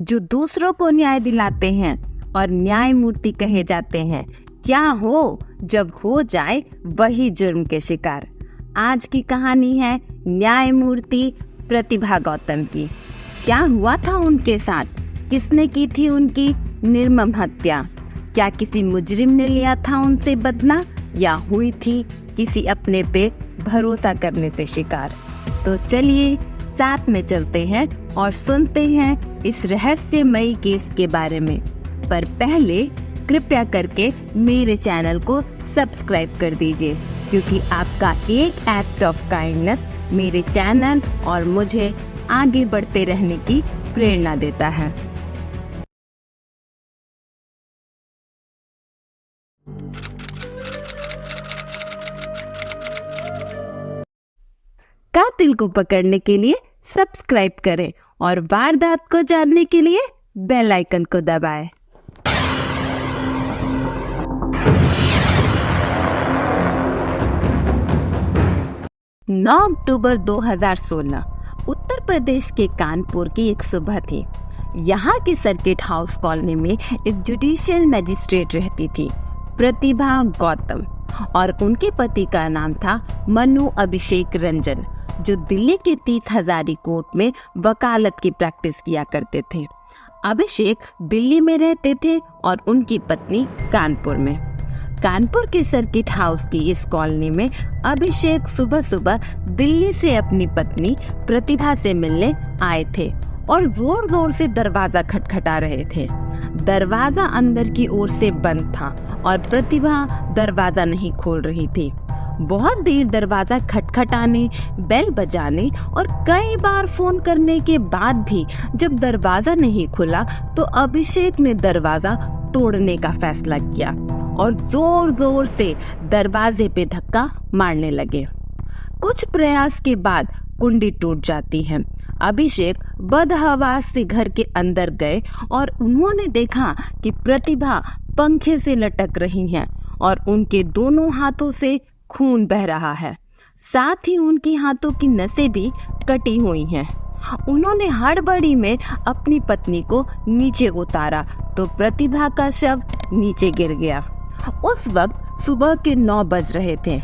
जो दूसरों को न्याय दिलाते हैं और न्यायमूर्ति कहे जाते हैं। क्या हो जब हो जाए वही जुर्म के शिकार। आज की कहानी है न्यायमूर्ति प्रतिभा गौतम की। क्या हुआ था उनके साथ, किसने की थी उनकी निर्मम हत्या, क्या किसी मुजरिम ने लिया था उनसे बदला या हुई थी किसी अपने पे भरोसा करने से शिकार। तो चलिए साथ में चलते हैं और सुनते हैं इस रहस्यमयी केस के बारे में। पर पहले कृपया करके मेरे चैनल को सब्सक्राइब कर दीजिए, क्योंकि आपका एक एक्ट ऑफ काइंडनेस मेरे चैनल और मुझे आगे बढ़ते रहने की प्रेरणा देता है। कातिल को पकड़ने के लिए सब्सक्राइब करें और वारदात को जानने के लिए बेल आइकन को दबाएं। 9 अक्टूबर 2016 उत्तर प्रदेश के कानपुर की एक सुबह थी। यहाँ के सर्किट हाउस कॉलोनी में एक जुडिशियल मजिस्ट्रेट रहती थी, प्रतिभा गौतम, और उनके पति का नाम था मनु अभिषेक रंजन, जो दिल्ली के 30 हजारी कोर्ट में वकालत की प्रैक्टिस किया करते थे। अभिषेक दिल्ली में रहते थे और उनकी पत्नी कानपुर में। कानपुर के सर्किट हाउस की इस कॉलोनी में अभिषेक सुबह सुबह दिल्ली से अपनी पत्नी प्रतिभा से मिलने आए थे और जोर जोर से दरवाजा खटखटा रहे थे। दरवाजा अंदर की ओर से बंद था और प्रतिभा दरवाजा नहीं खोल रही थी। बहुत देर दरवाजा खटखटाने, बेल बजाने और कई बार फोन करने के बाद भी जब दरवाजा नहीं खुला तो अभिषेक ने दरवाजा तोड़ने का फैसला किया और जोर जोर से दरवाजे पे धक्का मारने लगे। कुछ प्रयास के बाद कुंडी टूट जाती है। अभिषेक बदहवास से घर के अंदर गए और उन्होंने देखा कि प्रतिभा पंखे से लटक रही हैं और उनके दोनों हाथों से खून बह रहा है। साथ ही उनके हाथों की नसें भी कटी हुई हैं। उन्होंने हड़बड़ी में अपनी पत्नी को नीचे उतारा तो प्रतिभा का शव नीचे गिर गया। उस वक्त सुबह के 9 बज रहे थे।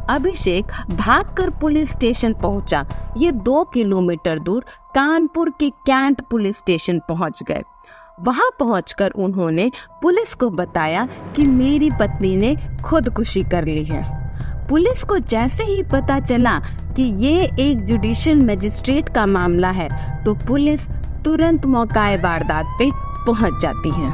अभिषेक भागकर पुलिस स्टेशन पहुंचा। ये 2 किलोमीटर दूर कानपुर के कैंट पुलिस स्टेशन पहुंच गए। वहां पहुंचकर उन्होंने पुलिस को बताया कि मेरी पत्नी ने खुदकुशी कर ली है। पुलिस को जैसे ही पता चला कि ये एक जुडिशियल मजिस्ट्रेट का मामला है तो पुलिस तुरंत मौकाए वारदात पे पहुंच जाती है।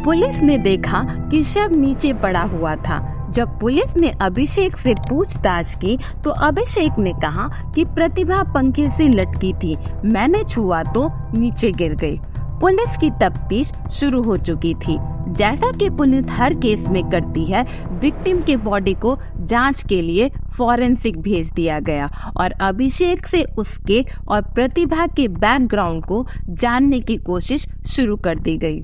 पुलिस ने देखा कि शव नीचे पड़ा हुआ था। जब पुलिस ने अभिषेक से पूछताछ की तो अभिषेक ने कहा कि प्रतिभा पंखे से लटकी थी, मैंने छुआ तो नीचे गिर गई। पुलिस की तफ्तीश शुरू हो चुकी थी। जैसा कि पुलिस हर केस में करती है, विक्टिम के बॉडी को जांच के लिए फॉरेंसिक भेज दिया गया और अभिषेक से उसके और प्रतिभा के बैकग्राउंड को जानने की कोशिश शुरू कर दी गई।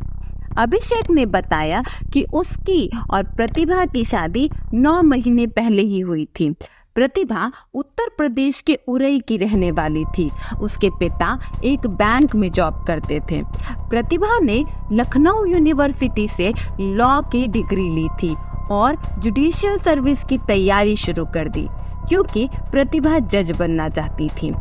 अभिषेक ने बताया कि उसकी और प्रतिभा की शादी 9 महीने पहले ही हुई थी। प्रतिभा उत्तर प्रदेश के उरई की रहने वाली थी। उसके पिता एक बैंक में जॉब करते थे। प्रतिभा ने लखनऊ यूनिवर्सिटी से लॉ की डिग्री ली थी और जुडिशियल सर्विस की तैयारी शुरू कर दी, क्योंकि प्रतिभा जज बनना चाहती थी।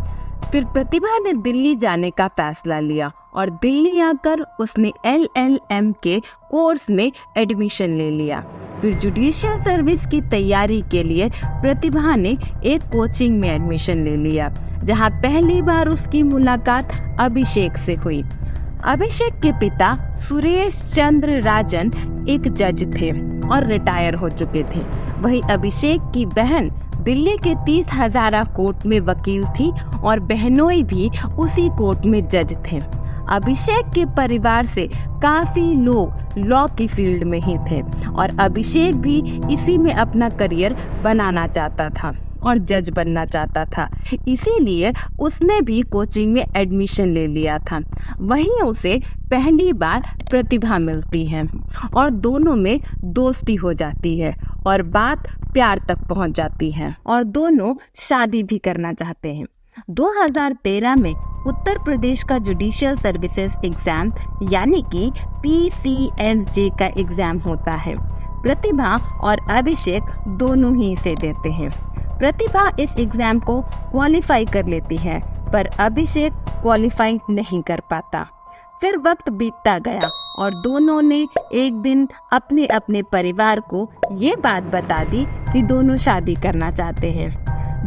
फिर प्रतिभा ने दिल्ली जाने का फैसला लिया और दिल्ली आकर उसने LLM के कोर्स में एडमिशन ले लिया। फिर जुडिशियल सर्विस की तैयारी के लिए प्रतिभा ने एक कोचिंग में एडमिशन ले लिया, जहां पहली बार उसकी मुलाकात अभिषेक से हुई। अभिषेक के पिता सुरेश चंद्र राजन एक जज थे और रिटायर हो चुके थे। वही अभिषेक की बहन दिल्ली के 30 हजारा कोर्ट में वकील थी और बहनोई भी उसी कोर्ट में जज थे। अभिषेक के परिवार से काफी लोग लॉ की फील्ड में ही थे और अभिषेक भी इसी में अपना करियर बनाना चाहता था और जज बनना चाहता था। इसीलिए उसने भी कोचिंग में एडमिशन ले लिया था। वहीं उसे पहली बार प्रतिभा मिलती है और दोनों में दोस्ती हो जाती है और बात प्यार तक पहुंच जाती है और दोनों शादी भी करना चाहते हैं। 2013 में उत्तर प्रदेश का जुडिशियल सर्विसेज एग्जाम यानी कि PCSJ का एग्जाम होता है। प्रतिभा और अभिषेक दोनों ही इसे देते हैं। प्रतिभा इस एग्जाम को क्वालिफाई कर लेती है, पर अभिषेक क्वालिफाई नहीं कर पाता। फिर वक्त बीतता गया और दोनों ने एक दिन अपने अपने परिवार को ये बात बता दी कि दोनों शादी करना चाहते हैं।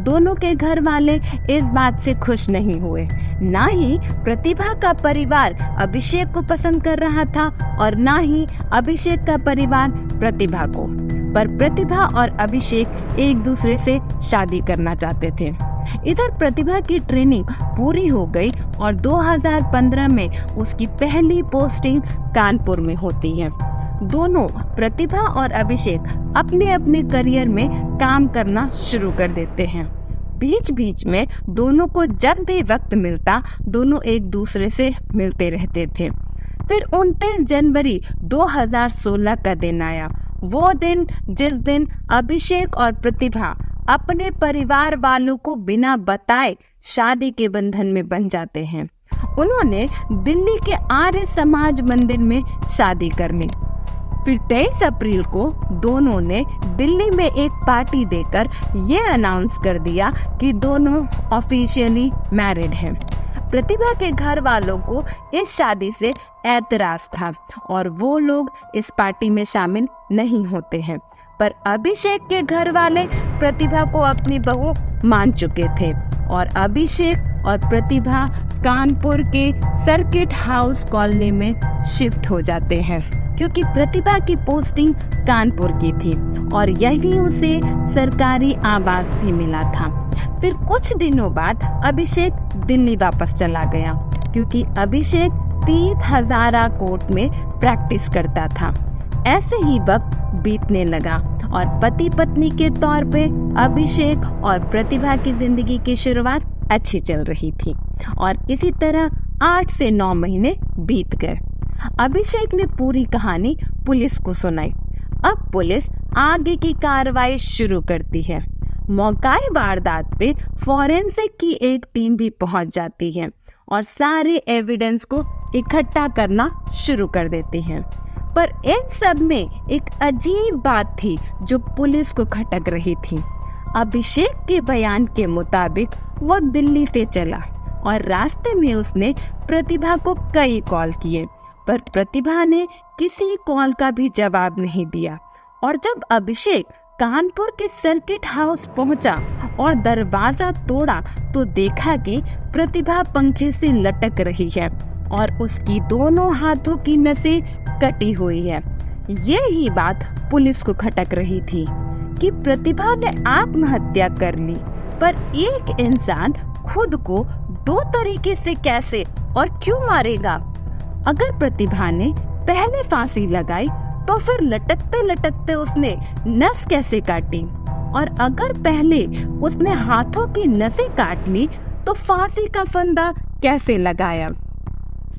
दोनों के घर वाले इस बात से खुश नहीं हुए। ना ही प्रतिभा का परिवार अभिषेक को पसंद कर रहा था और ना ही अभिषेक का परिवार प्रतिभा को। पर प्रतिभा और अभिषेक एक दूसरे से शादी करना चाहते थे। इधर प्रतिभा की ट्रेनिंग पूरी हो गई और 2015 में उसकी पहली पोस्टिंग कानपुर में होती है। दोनों प्रतिभा और अभिषेक अपने अपने करियर में काम करना शुरू कर देते हैं। बीच बीच में दोनों को जब भी वक्त मिलता दोनों एक दूसरे से मिलते रहते थे। फिर 29 जनवरी 2016 का दिन आया। वो दिन जिस दिन अभिषेक और प्रतिभा अपने परिवार वालों को बिना बताए शादी के बंधन में बंध जाते हैं। उन्होंने दिल्ली के आर्य समाज मंदिर में शादी कर ली। फिर 23 अप्रैल को दोनों ने दिल्ली में एक पार्टी देकर ये अनाउंस कर दिया कि दोनों ऑफिशियली मैरिड हैं। प्रतिभा के घर वालों को इस शादी से ऐतराज था और वो लोग इस पार्टी में शामिल नहीं होते हैं। पर अभिषेक के घर वाले प्रतिभा को अपनी बहू मान चुके थे और अभिषेक और प्रतिभा कानपुर के सर्किट हाउस कॉलोनी में शिफ्ट हो जाते हैं, क्योंकि प्रतिभा की पोस्टिंग कानपुर की थी और यहीं उसे सरकारी आवास भी मिला था। फिर कुछ दिनों बाद अभिषेक दिल्ली वापस चला गया, क्योंकि अभिषेक 30 हजारा कोर्ट में प्रैक्टिस करता था। ऐसे ही वक्त बीतने लगा और पति पत्नी के तौर पे अभिषेक और प्रतिभा की जिंदगी की शुरुआत अच्छी चल रही थी और इसी तरह 8 से 9 महीने बीत गए। अभिषेक ने पूरी कहानी पुलिस को सुनाई। अब पुलिस आगे की कार्रवाई शुरू करती है। मौकाए वारदात पे फॉरेंसिक की एक टीम भी पहुंच जाती है और सारे एविडेंस को इकट्ठा करना शुरू कर देती है। पर इन सब में एक अजीब बात थी जो पुलिस को खटक रही थी। अभिषेक के बयान के मुताबिक वो दिल्ली से चला और रास्ते में उसने प्रतिभा को कई कॉल किए, पर प्रतिभा ने किसी कॉल का भी जवाब नहीं दिया। और जब अभिषेक कानपुर के सर्किट हाउस पहुंचा और दरवाजा तोड़ा तो देखा कि प्रतिभा पंखे से लटक रही है और उसकी दोनों हाथों की नसें कटी हुई है। ये ही बात पुलिस को खटक रही थी कि प्रतिभा ने आत्महत्या कर ली, पर एक इंसान खुद को 2 तरीके से कैसे और क्यों मारेगा? अगर प्रतिभा ने पहले फांसी लगाई तो फिर लटकते लटकते उसने नस कैसे काटी? और अगर पहले उसने हाथों की नसें काट ली तो फांसी का फंदा कैसे लगाया?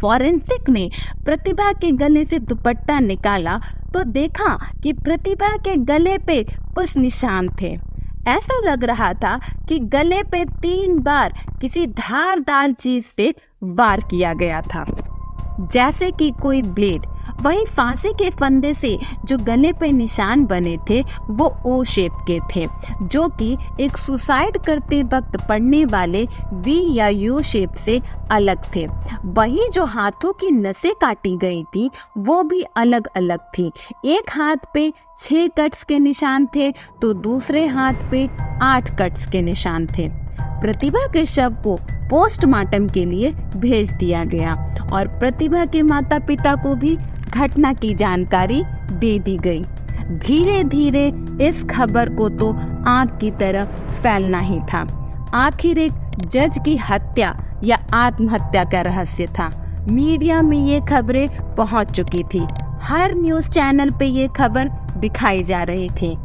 फॉरेंसिक ने प्रतिभा के गले से दुपट्टा निकाला तो देखा कि प्रतिभा के गले पे कुछ निशान थे। ऐसा लग रहा था कि गले पे 3 बार किसी धारदार चीज से वार किया गया था, जैसे कि कोई ब्लेड। वहीं फांसी के फंदे से जो गले पे निशान बने थे वो ओ शेप के थे, जो कि एक सुसाइड करते वक्त पड़ने वाले वी या यू शेप से अलग थे। वहीं जो हाथों की नसें काटी गई थी वो भी अलग अलग थी। एक हाथ पे 6 कट्स के निशान थे तो दूसरे हाथ पे 8 कट्स के निशान थे। प्रतिभा के शव को पोस्टमार्टम के लिए भेज दिया गया और प्रतिभा के माता पिता को भी घटना की जानकारी दे दी गई। धीरे धीरे इस खबर को तो आग की तरह फैलना ही था। आखिर एक जज की हत्या या आत्महत्या का रहस्य था। मीडिया में ये खबरें पहुंच चुकी थी। हर न्यूज चैनल पे ये खबर दिखाई जा रही थी।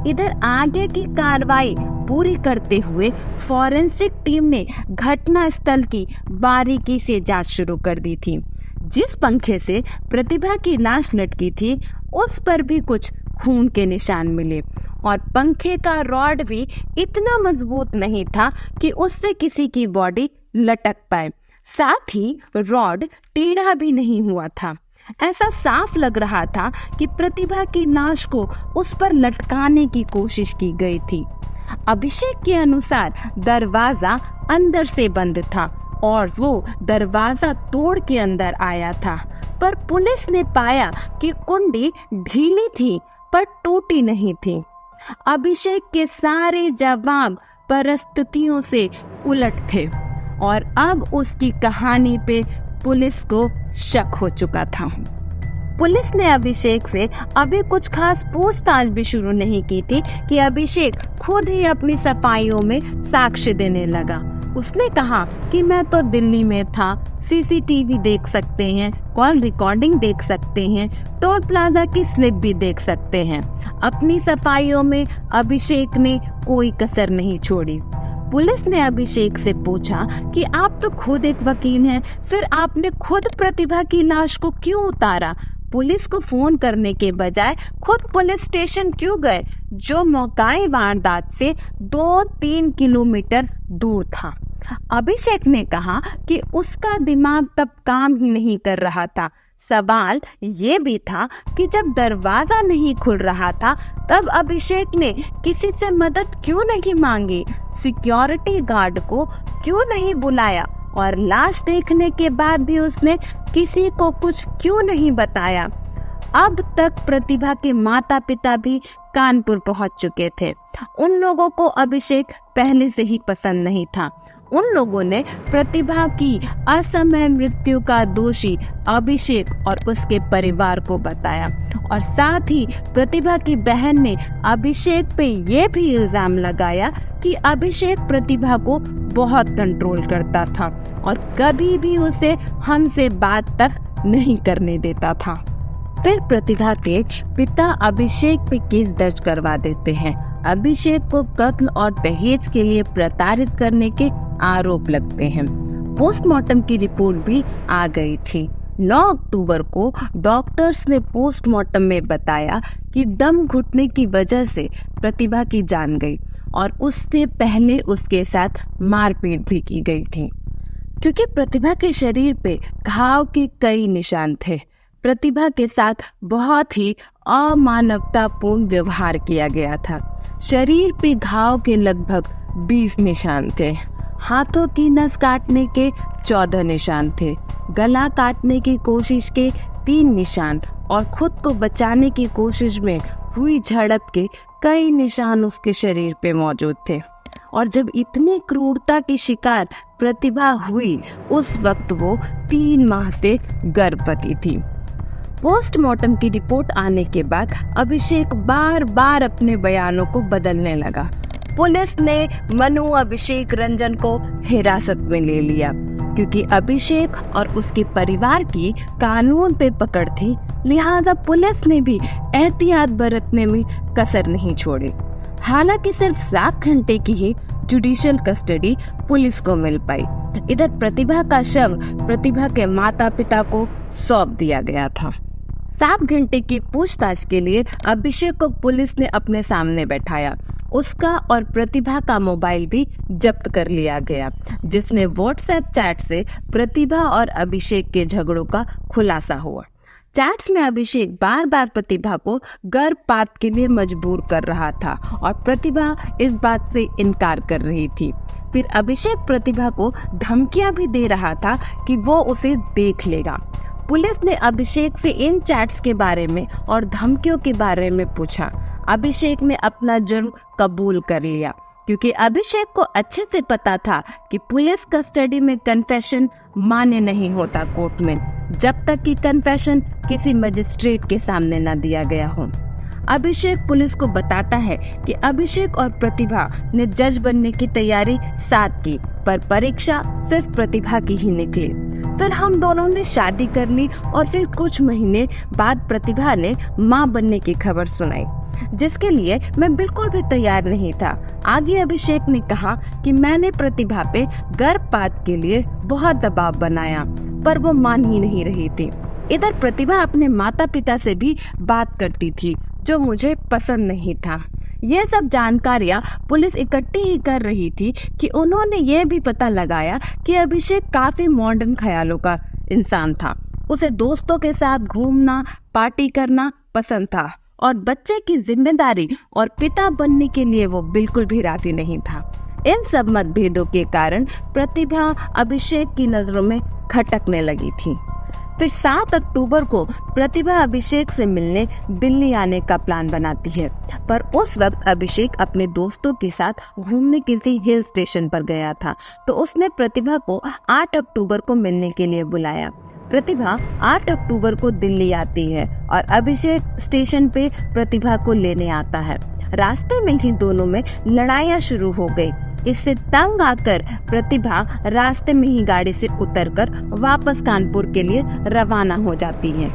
इधर आगे की कार्रवाई पूरी करते हुए फॉरेंसिक टीम ने घटना स्थल की बारीकी से जांच शुरू कर दी थी। जिस पंखे से प्रतिभा की लाश लटकी थी उस पर भी कुछ खून के निशान मिले और पंखे का रॉड भी इतना मजबूत नहीं था कि उससे किसी की बॉडी लटक पाए। साथ ही रॉड टेढ़ा भी नहीं हुआ था। ऐसा साफ लग रहा था कि प्रतिभा की लाश को उस पर लटकाने की कोशिश की गई थी। अभिषेक के अनुसार दरवाजा अंदर से बंद था और वो दरवाजा तोड़ के अंदर आया था, पर पुलिस ने पाया कि कुंडी ढीली थी पर टूटी नहीं थी। अभिषेक के सारे जवाब परिस्थितियों से उलट थे और अब उसकी कहानी पे पुलिस को शक हो चुका था। पुलिस ने अभिषेक से अभी कुछ खास पूछताछ भी शुरू नहीं की थी कि अभिषेक खुद ही अपनी सफाइयों में साक्ष्य देने लगा। उसने कहा कि मैं तो दिल्ली में था, सीसीटीवी देख सकते हैं, कॉल रिकॉर्डिंग देख सकते हैं, टोल प्लाजा की स्लिप भी देख सकते हैं। अपनी सफाइयों में अभिषेक ने कोई कसर नहीं छोड़ी। पुलिस ने अभिषेक से पूछा कि आप तो खुद एक वकील हैं, फिर आपने खुद प्रतिभा की लाश को क्यों उतारा? पुलिस को फोन करने के बजाय खुद पुलिस स्टेशन क्यों गए, जो मौकाए वारदात से 2-3 किलोमीटर दूर था? अभिषेक ने कहा कि उसका दिमाग तब काम ही नहीं कर रहा था। सवाल ये भी था कि जब दरवाजा नहीं खुल रहा था तब अभिषेक ने किसी से मदद क्यों नहीं मांगी, सिक्योरिटी गार्ड को क्यों नहीं बुलाया और लाश देखने के बाद भी उसने किसी को कुछ क्यों नहीं बताया? अब तक प्रतिभा के माता पिता भी कानपुर पहुंच चुके थे। उन लोगों को अभिषेक पहले से ही पसंद नहीं था। उन लोगों ने प्रतिभा की असमय मृत्यु का दोषी अभिषेक और उसके परिवार को बताया और साथ ही प्रतिभा की बहन ने अभिषेक पे ये भी इल्जाम लगाया कि अभिषेक प्रतिभा को बहुत कंट्रोल करता था और कभी भी उसे हमसे बात तक नहीं करने देता था। फिर प्रतिभा के पिता अभिषेक पे केस दर्ज करवा देते हैं। अभिषेक को कत्ल और दहेज के लिए प्रताड़ित करने के आरोप लगते हैं। पोस्टमार्टम की रिपोर्ट भी आ गई थी। 9 अक्टूबर को डॉक्टर्स ने पोस्टमार्टम में बताया कि दम घुटने की वजह से प्रतिभा की जान गई और उससे पहले उसके साथ मारपीट भी की गई थी। क्योंकि प्रतिभा के शरीर पे घाव के कई निशान थे, प्रतिभा के साथ बहुत ही अमानवतापूर्ण व्यवहार किया गया था। शरीर पे घाव के लगभग 20 निशान थे। हाथों की नस काटने के 14 निशान थे, गला काटने की कोशिश के 3 निशान और खुद को बचाने की कोशिश में हुई झड़प के कई निशान उसके शरीर पे मौजूद थे। और जब इतनी क्रूरता की शिकार प्रतिभा हुई उस वक्त वो 3 माह से गर्भवती थी। पोस्टमार्टम की रिपोर्ट आने के बाद अभिषेक बार बार अपने बयानों को बदलने लगा। पुलिस ने मनु अभिषेक रंजन को हिरासत में ले लिया क्योंकि अभिषेक और उसके परिवार की कानून पे पकड़ थी, लिहाजा पुलिस ने भी एहतियात बरतने में कसर नहीं छोड़ी। हालांकि सिर्फ 7 घंटे की ही जुडिशियल कस्टडी पुलिस को मिल पाई। इधर प्रतिभा का शव प्रतिभा के माता पिता को सौंप दिया गया था। 7 घंटे की पूछताछ के लिए अभिषेक को पुलिस ने अपने सामने बैठाया। उसका और प्रतिभा का मोबाइल भी जब्त कर लिया गया, जिसमें व्हाट्सएप चैट से प्रतिभा और अभिषेक के झगड़ों का खुलासा हुआ। चैट्स में अभिषेक बार बार प्रतिभा को गर्भपात के लिए मजबूर कर रहा था और प्रतिभा इस बात से इनकार कर रही थी। फिर अभिषेक प्रतिभा को धमकियां भी दे रहा था कि वो उसे देख लेगा। पुलिस ने अभिषेक से इन चैट्स के बारे में और धमकियों के बारे में पूछा। अभिषेक ने अपना जुर्म कबूल कर लिया क्योंकि अभिषेक को अच्छे से पता था कि पुलिस कस्टडी में कन्फेशन मान्य नहीं होता कोर्ट में, जब तक कि कन्फेशन किसी मजिस्ट्रेट के सामने न दिया गया हो। अभिषेक पुलिस को बताता है कि अभिषेक और प्रतिभा ने जज बनने की तैयारी साथ की, पर परीक्षा सिर्फ प्रतिभा की ही निकली। फिर हम दोनों ने शादी कर ली और फिर कुछ महीने बाद प्रतिभा ने मां बनने की खबर सुनाई, जिसके लिए मैं बिल्कुल भी तैयार नहीं था। आगे अभिषेक ने कहा कि मैंने प्रतिभा पे गर्भपात के लिए बहुत दबाव बनाया, पर वो मान ही नहीं रही थी। इधर प्रतिभा अपने माता पिता से भी बात करती थी, जो मुझे पसंद नहीं था। ये सब जानकारियां पुलिस इकट्ठी ही कर रही थी कि उन्होंने ये भी पता लगाया कि अभिषेक काफी मॉडर्न ख्यालों का इंसान था। उसे दोस्तों के साथ घूमना, पार्टी करना पसंद था और बच्चे की जिम्मेदारी और पिता बनने के लिए वो बिल्कुल भी राजी नहीं था। इन सब मतभेदों के कारण प्रतिभा अभिषेक की नजरों में खटकने लगी थी। फिर 7 अक्टूबर को प्रतिभा अभिषेक से मिलने दिल्ली आने का प्लान बनाती है, पर उस वक्त अभिषेक अपने दोस्तों के साथ घूमने किसी हिल स्टेशन पर गया था, तो उसने प्रतिभा को 8 अक्टूबर को मिलने के लिए बुलाया। प्रतिभा 8 अक्टूबर को दिल्ली आती है और अभिषेक स्टेशन पे प्रतिभा को लेने आता है। रास्ते में ही दोनों में लड़ाइयाँ शुरू हो गई। इससे तंग आकर प्रतिभा रास्ते में ही गाड़ी से उतरकर वापस कानपुर के लिए रवाना हो जाती है।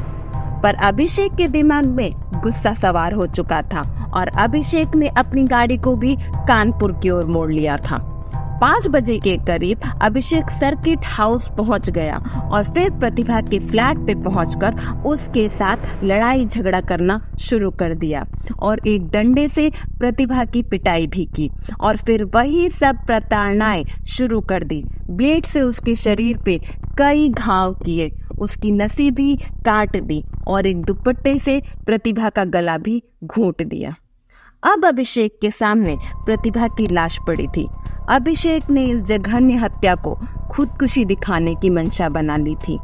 पर अभिषेक के दिमाग में गुस्सा सवार हो चुका था और अभिषेक ने अपनी गाड़ी को भी कानपुर की ओर मोड़ लिया था। 5 बजे के करीब अभिषेक सर्किट हाउस पहुंच गया और फिर प्रतिभा के फ्लैट पे पहुंचकर उसके साथ लड़ाई झगड़ा करना शुरू कर दिया और एक डंडे से प्रतिभा की पिटाई भी की और फिर वही सब प्रताड़नाएं शुरू कर दी। ब्लेड से उसके शरीर पे कई घाव किए, उसकी नसें भी काट दी और एक दुपट्टे से प्रतिभा का गला भी घोंट दिया। अब अभिषेक के सामने प्रतिभा की लाश पड़ी थी। अभिषेक ने इस जघन्य हत्या को खुदकुशी दिखाने की मंशा बना ली थी,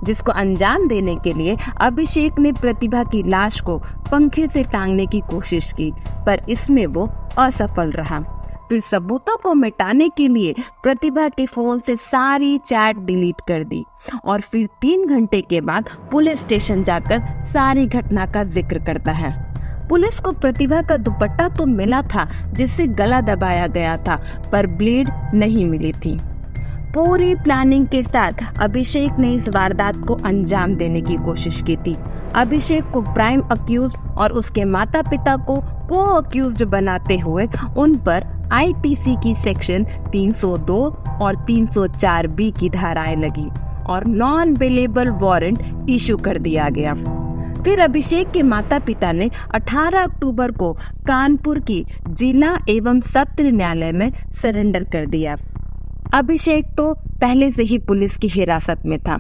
जिसको अंजाम देने के लिए अभिषेक ने प्रतिभा की लाश को पंखे से टांगने की कोशिश की, पर इसमें वो असफल रहा। फिर सबूतों को मिटाने के लिए प्रतिभा के फोन से सारी चैट डिलीट कर दी और फिर 3 घंटे के बाद पुलिस स्टेशन जाकर सारी घटना का जिक्र करता है। पुलिस को प्रतिभा का दुपट्टा तो मिला था जिससे गला दबाया गया था, पर ब्लेड नहीं मिली थी। पूरी प्लानिंग के साथ अभिषेक ने इस वारदात को अंजाम देने की कोशिश की थी। अभिषेक को प्राइम अक्यूज और उसके माता पिता को को अक्यूज्ड बनाते हुए उन पर आईपीसी की सेक्शन 302 और 304 बी की धाराएं लगी और नॉन बेलेबल वारंट इशू कर दिया गया। फिर अभिषेक के माता पिता ने 18 अक्टूबर को कानपुर की जिला एवं सत्र न्यायालय में सरेंडर कर दिया। अभिषेक तो पहले से ही पुलिस की हिरासत में था।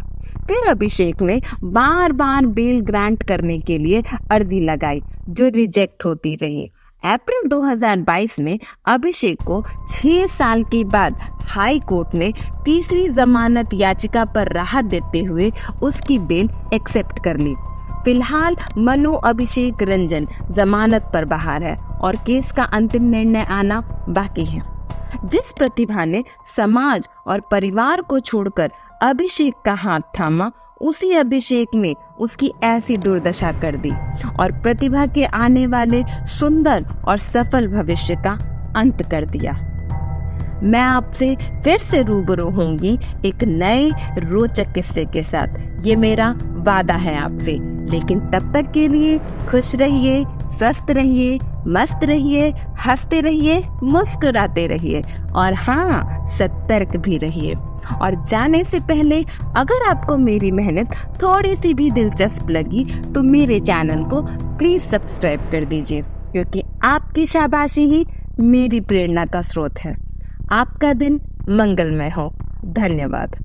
फिर अभिषेक ने बार बार बेल ग्रांट करने के लिए अर्जी लगाई, जो रिजेक्ट होती रही। अप्रैल 2022 में अभिषेक को 6 साल के बाद हाई कोर्ट ने तीसरी जमानत याचिका पर राहत देते हुए उसकी बेल एक्सेप्ट कर ली। फिलहाल मनु अभिषेक रंजन जमानत पर बाहर है और केस का अंतिम निर्णय आना बाकी है। जिस प्रतिभा ने समाज और परिवार को छोड़कर अभिषेक का हाथ थामा, उसी अभिषेक ने उसकी ऐसी दुर्दशा कर दी और प्रतिभा के आने वाले सुंदर और सफल भविष्य का अंत कर दिया। मैं आपसे फिर से रूबरू होंगी एक नए रोचक किस्से के साथ, ये मेरा वादा है आपसे। लेकिन तब तक के लिए खुश रहिए, स्वस्थ रहिए, मस्त रहिए, हंसते रहिए, मुस्कुराते रहिए और हाँ, सतर्क भी रहिए। और जाने से पहले अगर आपको मेरी मेहनत थोड़ी सी भी दिलचस्प लगी तो मेरे चैनल को प्लीज सब्सक्राइब कर दीजिए, क्योंकि आपकी शाबाशी ही मेरी प्रेरणा का स्रोत है। आपका दिन मंगलमय हो। धन्यवाद।